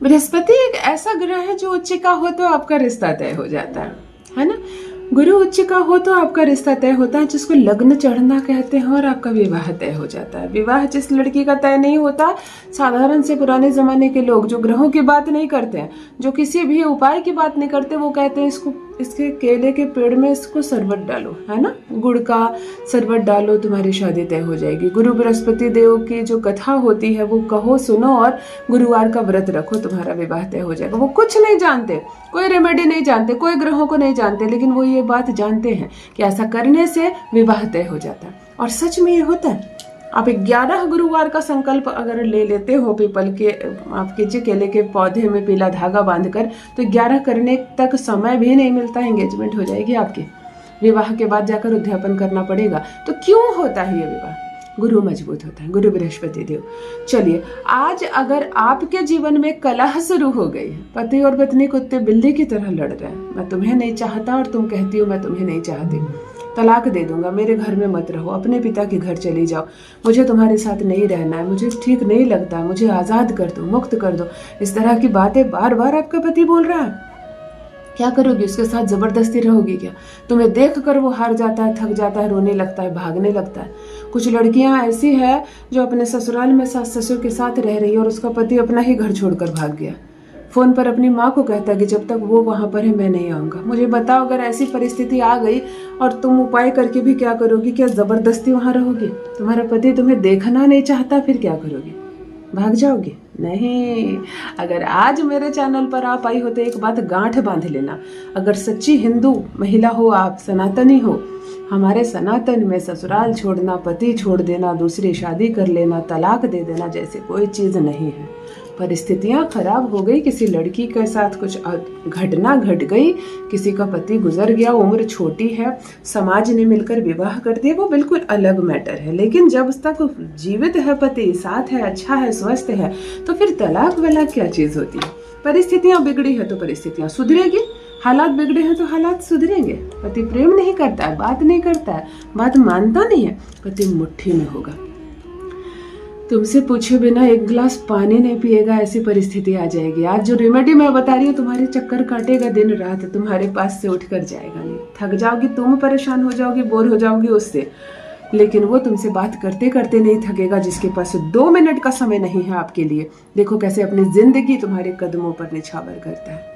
बृहस्पति एक ऐसा ग्रह है जो उच्च का हो तो आपका रिश्ता तय हो जाता है ना। गुरु उच्च का हो तो आपका रिश्ता तय होता है, जिसको लग्न चढ़ना कहते हैं, और आपका विवाह तय हो जाता है। विवाह जिस लड़की का तय नहीं होता, साधारण से पुराने जमाने के लोग जो ग्रहों की बात नहीं करते हैं, जो किसी भी उपाय की बात नहीं करते, वो कहते हैं इसके केले के पेड़ में इसको शरबत डालो, है ना, गुड़ का शरबत डालो, तुम्हारी शादी तय हो जाएगी। गुरु बृहस्पति देव की जो कथा होती है वो कहो, सुनो और गुरुवार का व्रत रखो, तुम्हारा विवाह तय हो जाएगा। वो कुछ नहीं जानते, कोई रेमेडी नहीं जानते, कोई ग्रहों को नहीं जानते, लेकिन वो ये बात जानते हैं कि ऐसा करने से विवाह तय हो जाता है। और सच में ये होता है। आप 11 गुरुवार का संकल्प अगर ले लेते हो, पीपल के आप कीजिए केले के पौधे में पीला धागा बांधकर, तो 11 करने तक समय भी नहीं मिलता, एंगेजमेंट हो जाएगी आपकी। विवाह के बाद जाकर उद्यापन करना पड़ेगा। तो क्यों होता है ये विवाह? गुरु मजबूत होता है, गुरु बृहस्पति देव। चलिए, आज अगर आपके जीवन में कलह शुरू हो गई है, पति और पत्नी कुत्ते बिल्ली की तरह लड़ रहे हैं, मैं तुम्हें नहीं चाहता और तुम कहती हो मैं तुम्हें नहीं चाहती, तलाक दे दूंगा, मेरे घर में मत रहो, अपने पिता के घर चली जाओ, मुझे तुम्हारे साथ नहीं रहना है, मुझे ठीक नहीं लगता है, मुझे आज़ाद कर दो, मुक्त कर दो, इस तरह की बातें बार बार आपका पति बोल रहा है। क्या करोगी? उसके साथ जबरदस्ती रहोगी क्या? तुम्हें देख कर वो हार जाता है, थक जाता है, रोने लगता है, भागने लगता है। कुछ लड़कियां ऐसी है जो अपने ससुराल में सास ससुर के साथ रह रही है और उसका पति अपना ही घर छोड़कर भाग गया। फोन पर अपनी माँ को कहता है कि जब तक वो वहां पर है मैं नहीं आऊंगा। मुझे बताओ, अगर ऐसी परिस्थिति आ गई और तुम उपाय करके भी क्या करोगी? क्या जबरदस्ती वहां रहोगी? तुम्हारा पति तुम्हें देखना नहीं चाहता, फिर क्या करोगी? भाग जाओगे? नहीं। अगर आज मेरे चैनल पर आप आई हो तो एक बात गांठ बांध लेना, अगर सच्ची हिंदू महिला हो आप, सनातनी हो, हमारे सनातन में ससुराल छोड़ना, पति छोड़ देना, दूसरी शादी कर लेना, तलाक दे देना जैसे कोई चीज़ नहीं है। परिस्थितियां खराब हो गई, किसी लड़की के साथ कुछ घटना घट गई, किसी का पति गुजर गया, उम्र छोटी है, समाज ने मिलकर विवाह कर दिया, वो बिल्कुल अलग मैटर है। लेकिन जब तक जीवित है पति, साथ है, अच्छा है, स्वस्थ है, तो फिर तलाक वलाक क्या चीज़ होती है? परिस्थितियां बिगड़ी है तो परिस्थितियां सुधरेगी, हालात बिगड़े हैं तो हालात सुधरेंगे। पति प्रेम नहीं करता है, बात नहीं करता है, बात मानता नहीं है, पति मुट्ठी में होगा, तुमसे पूछे बिना एक गिलास पानी नहीं पिएगा, ऐसी परिस्थिति आ जाएगी। आज जो रेमेडी मैं बता रही हूँ, तुम्हारे चक्कर काटेगा दिन रात, तुम्हारे पास से उठ कर जाएगा नहीं। थक जाओगी, तुम परेशान हो जाओगी, बोर हो जाओगी उससे, लेकिन वो तुमसे बात करते करते नहीं थकेगा, जिसके पास 2 मिनट का समय नहीं है आपके लिए। देखो कैसे अपनी जिंदगी तुम्हारे कदमों पर निछावर करता है।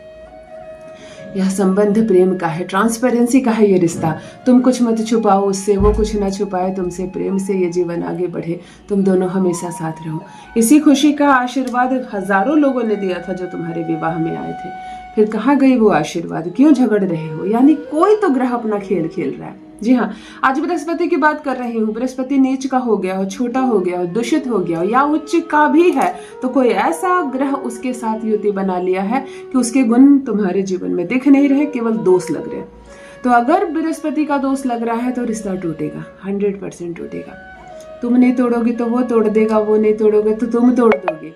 यह संबंध प्रेम का है, ट्रांसपेरेंसी का है ये रिश्ता। तुम कुछ मत छुपाओ उससे, वो कुछ न छुपाए तुमसे, प्रेम से ये जीवन आगे बढ़े, तुम दोनों हमेशा साथ रहो। इसी खुशी का आशीर्वाद हजारों लोगों ने दिया था जो तुम्हारे विवाह में आए थे। फिर कहाँ गई वो आशीर्वाद? क्यों झगड़ रहे हो? यानी कोई तो ग्रह अपना खेल खेल रहा है। जी हाँ, आज बृहस्पति की बात कर रही हूँ। बृहस्पति नीच का हो गया हो, छोटा हो गया हो, दूषित हो गया हो, या उच्च का भी है तो कोई ऐसा ग्रह उसके साथ युति बना लिया है कि उसके गुण तुम्हारे जीवन में दिख नहीं रहे, केवल दोष लग रहे। तो अगर बृहस्पति का दोष लग रहा है तो रिश्ता टूटेगा, 100% टूटेगा। तुम नहीं तोड़ोगे तो वो तोड़ देगा, वो नहीं तोड़ोगे तो तुम तोड़ दोगे।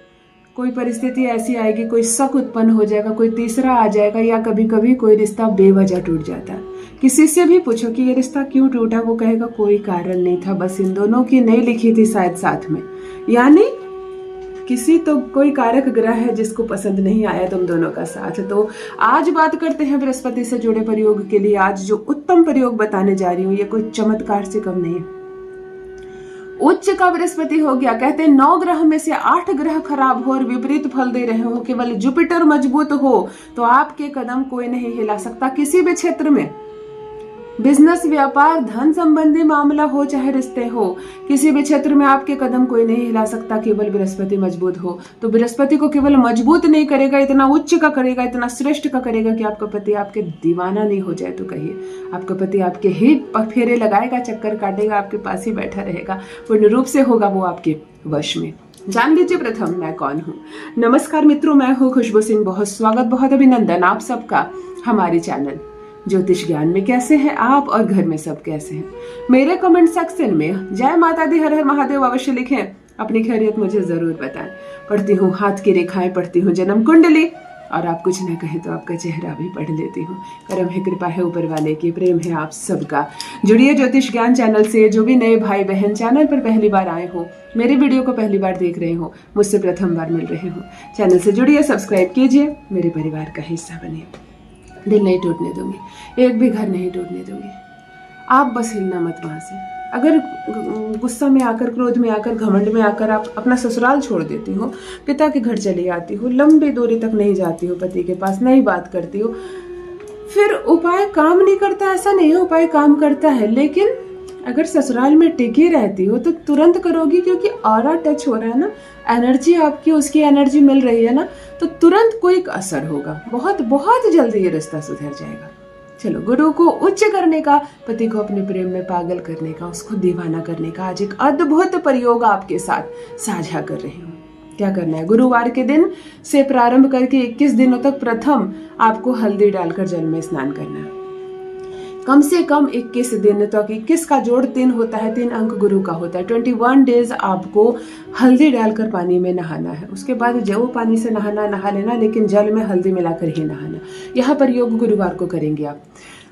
कोई परिस्थिति ऐसी आएगी, कोई शक उत्पन्न हो जाएगा, कोई तीसरा आ जाएगा, या कभी कभी कोई रिश्ता बेवजह टूट जाता है। किसी से भी पूछो कि ये रिश्ता क्यों टूटा, वो कहेगा कोई कारण नहीं था, बस इन दोनों की नहीं लिखी थी शायद साथ में। यानी किसी तो कोई कारक ग्रह है जिसको पसंद नहीं आया तुम दोनों का साथ। तो आज बात करते हैं बृहस्पति से जुड़े प्रयोग के लिए। आज जो उत्तम प्रयोग बताने जा रही हूँ ये कोई चमत्कार से कम नहीं है। उच्च का बृहस्पति हो गया, कहते हैं 9 ग्रह में से 8 ग्रह खराब हो और विपरीत फल दे रहे हो, केवल जुपिटर मजबूत हो तो आपके कदम कोई नहीं हिला सकता। किसी भी क्षेत्र में, बिजनेस, व्यापार, धन संबंधी मामला हो चाहे रिश्ते हो, किसी भी क्षेत्र में आपके कदम कोई नहीं हिला सकता, केवल बृहस्पति मजबूत हो। तो बृहस्पति को केवल मजबूत नहीं करेगा, इतना उच्च का करेगा, इतना श्रेष्ठ का करेगा कि आपका पति आपके दीवाना नहीं हो जाए तो कहिए। आपका पति आपके ही फेरे लगाएगा, चक्कर काटेगा, आपके पास ही बैठा रहेगा, पूर्ण रूप से होगा वो आपके वश में। जान लीजिए प्रथम मैं कौन हूँ। नमस्कार मित्रों, मैं हूँ खुशबू सिंह। बहुत स्वागत, बहुत अभिनंदन आप सबका हमारे चैनल ज्योतिष ज्ञान में। कैसे हैं आप और घर में सब कैसे हैं? मेरे कमेंट सेक्शन में जय माता दी, हर हर महादेव अवश्य लिखें, अपनी खैरियत मुझे जरूर बताएं। पढ़ती हूँ हाथ की रेखाएं, पढ़ती हूँ जन्म कुंडली, और आप कुछ ना कहें तो आपका चेहरा भी पढ़ लेती हूँ। करम है, कृपा है ऊपर वाले की, प्रेम है आप सबका। जुड़िए ज्योतिष ज्ञान चैनल से। जो भी नए भाई बहन चैनल पर पहली बार आए हो, मेरे वीडियो को पहली बार देख रहे हो, मुझसे प्रथम बार मिल रहे हो, चैनल से जुड़िए, सब्सक्राइब कीजिए, मेरे परिवार का हिस्सा बनिए। दिल नहीं टूटने दूंगी, एक भी घर नहीं टूटने दूंगी। आप बस हिलना मत वहाँ से। अगर गुस्सा में आकर, क्रोध में आकर, घमंड में आकर आप अपना ससुराल छोड़ देती हो, पिता के घर चली आती हो, लंबी दूरी तक नहीं जाती हो, पति के पास नहीं बात करती हो, फिर उपाय काम नहीं करता ऐसा नहीं है, उपाय काम करता है। लेकिन अगर ससुराल में टिकी रहती हो तो तुरंत करोगी, क्योंकि ऑरा टच हो रहा है ना, एनर्जी आपकी, उसकी एनर्जी मिल रही है ना, तो तुरंत कोई असर होगा। बहुत बहुत जल्दी ये रिश्ता सुधर जाएगा। चलो, गुरु को उच्च करने का, पति को अपने प्रेम में पागल करने का, उसको दीवाना करने का आज एक अद्भुत प्रयोग आपके साथ साझा कर रही हूँ। क्या करना है? गुरुवार के दिन से प्रारंभ करके 21 दिनों तक प्रथम आपको हल्दी डालकर जल में स्नान करना है। कम से कम 21 दिन तक, 21 का जोड़ 3 होता है, 3 अंक गुरु का होता है। 21 डेज आपको हल्दी डालकर पानी में नहाना है। उसके बाद जो पानी से नहा लेना, लेकिन जल में हल्दी मिलाकर ही नहाना। यह प्रयोग गुरुवार को करेंगे आप।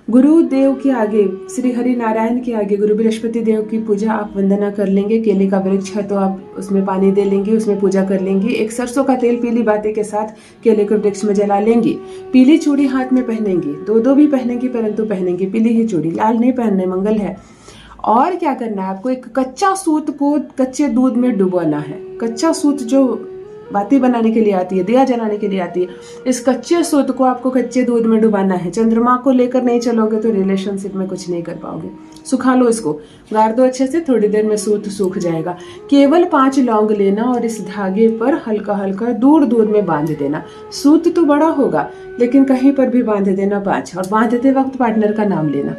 गुरुदेव के आगे, श्री हरि नारायण के आगे, गुरु बृहस्पति देव की पूजा आप वंदना कर लेंगे। केले का वृक्ष है तो आप उसमें पानी दे लेंगे, उसमें पूजा कर लेंगे। एक सरसों का तेल पीली बाती के साथ केले के वृक्ष में जला लेंगी। पीली चूड़ी हाथ में पहनेंगी, 2 भी पहनेंगी, परंतु पहनेंगी पीली ही चूड़ी, लाल नहीं पहनने, मंगल है। और क्या करना है आपको? एक कच्चा सूत को कच्चे दूध में डुबोना है। कच्चा सूत जो बाती बनाने के लिए आती है, दिया जलाने के लिए आती है, इस कच्चे सूत को आपको कच्चे दूध में डुबाना है। चंद्रमा को लेकर नहीं चलोगे तो रिलेशनशिप में कुछ नहीं कर पाओगे। सुखा लो इसको, गाड़ दो अच्छे से, थोड़ी देर में सूत सूख जाएगा। केवल 5 लौंग लेना और इस धागे पर हल्का हल्का दूर दूर में बांध देना। सूत तो बड़ा होगा, लेकिन कहीं पर भी बांध देना 5, और बांधते वक्त पार्टनर का नाम लेना।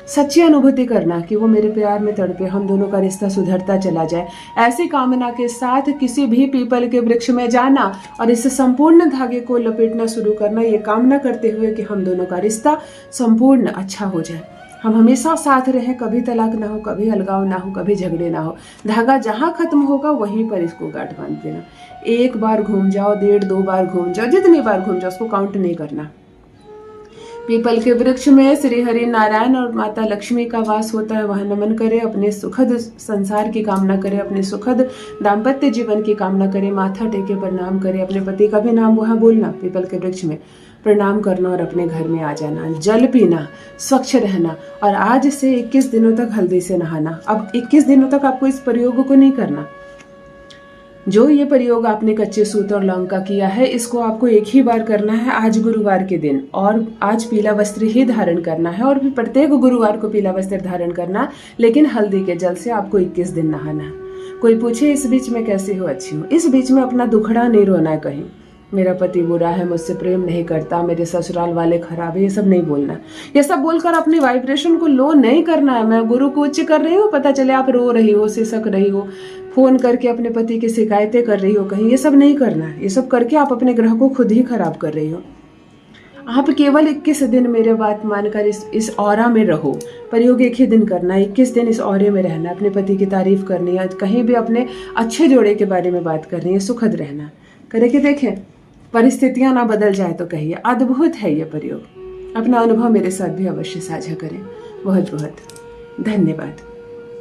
सच्ची अनुभूति करना कि वो मेरे प्यार में तड़पे, हम दोनों का रिश्ता सुधरता चला जाए। ऐसी कामना के साथ किसी भी पीपल के वृक्ष में जाना और इस संपूर्ण धागे को लपेटना शुरू करना, ये कामना करते हुए कि हम दोनों का रिश्ता संपूर्ण अच्छा हो जाए, हम हमेशा साथ रहें, कभी तलाक ना हो, कभी अलगाव ना हो, कभी झगड़े ना हो। धागा जहाँ खत्म होगा वहीं पर इसको गांठ बांध देना। 1 बार घूम जाओ, 1.5-2 बार घूम जाओ, जितनी बार घूम जाओ उसको काउंट नहीं करना। पीपल के वृक्ष में श्री हरि नारायण और माता लक्ष्मी का वास होता है, वहां नमन करें, अपने सुखद संसार की कामना करें, अपने सुखद दाम्पत्य जीवन की कामना करें, माथा टेके प्रणाम करें, अपने पति का भी नाम वहां बोलना, पीपल के वृक्ष में प्रणाम करना और अपने घर में आ जाना। जल पीना, स्वच्छ रहना, और आज से 21 दिनों तक हल्दी से नहाना। अब 21 दिनों तक आपको इस प्रयोग को नहीं करना। जो ये प्रयोग आपने कच्चे सूत और लौंग का किया है, इसको आपको एक ही बार करना है, आज गुरुवार के दिन, और आज पीला वस्त्र ही धारण करना है, और भी प्रत्येक गुरुवार को पीला वस्त्र धारण करना, लेकिन हल्दी के जल से आपको 21 दिन नहाना है। कोई पूछे इस बीच में कैसी हो? अच्छी हो। इस बीच में अपना दुखड़ा नहीं रोना है कहीं, मेरा पति बुरा है, मुझसे प्रेम नहीं करता, मेरे ससुराल वाले खराब है, ये सब नहीं बोलना। ये सब बोलकर अपनी वाइब्रेशन को लो नहीं करना है। मैं गुरु को उच्च कर रही हूँ, पता चले आप रो रही हो, सिसक रही हो, फोन करके अपने पति की शिकायतें कर रही हो कहीं, ये सब नहीं करना है। ये सब करके आप अपने ग्रह को खुद ही खराब कर रही हो। आप केवल 21 दिन मेरे बात मानकर इस ऑरा में रहो। प्रयोग एक ही दिन करना है, 21 दिन इस ऑरे में रहना, अपने पति की तारीफ करनी है, कहीं भी अपने अच्छे जोड़े के बारे में बात करनी है, सुखद रहना। करके देखें, परिस्थितियां ना बदल जाए तो कहिए, अद्भुत है ये प्रयोग। अपना अनुभव मेरे साथ भी अवश्य साझा करें। बहुत बहुत धन्यवाद।